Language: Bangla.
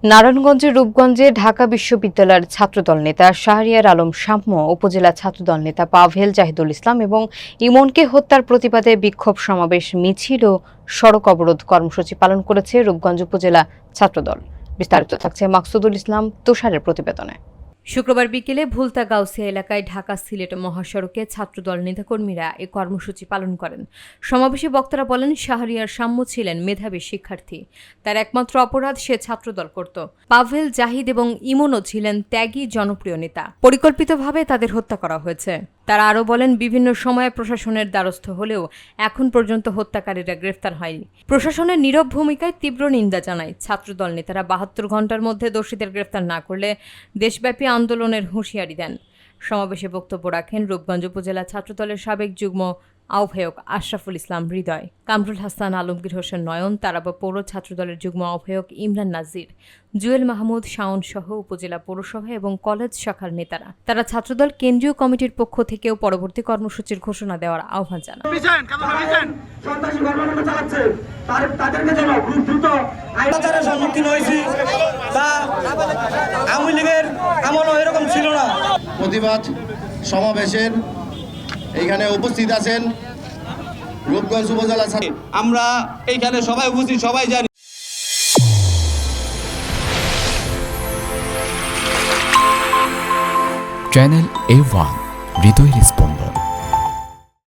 নারায়ণগঞ্জের রূপগঞ্জে ঢাকা বিশ্ববিদ্যালয়ের ছাত্রদল নেতা শাহরিয়ার আলম শাম্য, উপজেলা ছাত্রদল নেতা পাভেল জাহিদুল ইসলাম এবং ইমনকে হত্যার প্রতিবাদে বিক্ষোভ সমাবেশ, মিছিল ও সড়ক অবরোধ কর্মসূচি পালন করেছে রূপগঞ্জ উপজেলা ছাত্রদল। বিস্তারিত থাকছে মাকসুদুল ইসলাম তুষারের প্রতিবেদনে। শুক্রবার বিকেলে ভুলতা গাউসিয়া এলাকায় ঢাকা সিলেট মহাসড়কে ছাত্রদল নেতাকর্মীরা এ কর্মসূচি পালন করেন। সমাবেশে বক্তারা বলেন, শাহরিয়ার শাম্য ছিলেন মেধাবী শিক্ষার্থী। তার একমাত্র অপরাধ সে ছাত্রদল করত। পাভেল জাহিদ এবং ইমনও ছিলেন ত্যাগী জনপ্রিয় নেতা। পরিকল্পিতভাবে তাদের হত্যা করা হয়েছে। তারা আরও বলেন, বিভিন্ন সময়ে প্রশাসনের দ্বারস্থ হলেও এখন পর্যন্ত হত্যাকারীরা গ্রেফতার হয়নি। প্রশাসনের নীরব ভূমিকায় তীব্র নিন্দা জানায়। ছাত্রদল নেতারা ৭২ ঘণ্টার মধ্যে দোষীদের গ্রেফতার না করলে দেশব্যাপী আন্দোলনের হুঁশিয়ারি দেন। সমাবেশে বক্তব্য রাখেন রূপগঞ্জ উপজেলা ছাত্রদলের সাবেক যুগ্ম আহ্বায়ক আশরাফুল ইসলাম হৃদয়, কামরুল হাসান, আলমগীর হোসেন নয়ন, তারাবা পৌর ছাত্রদলের যুগ্ম আহ্বায়ক ইমরান নাজির, জুয়েল মাহমুদ শাওন সহ উপজেলা পৌরসভা এবং কলেজ শাখার নেতারা। তারা ছাত্রদল কেন্দ্রীয় কমিটির পক্ষ থেকেও পরবর্তী কর্মসূচির ঘোষণা দেওয়ার আহ্বান জানান। প্রতিবাদ সমাবেশের এইখানে উপস্থিত আছেন রূপগঞ্জ উপজেলা। আমরা এইখানে সবাই উপস্থিত, সবাই জানি চ্যানেল A1 হৃদয় রেসপন্স।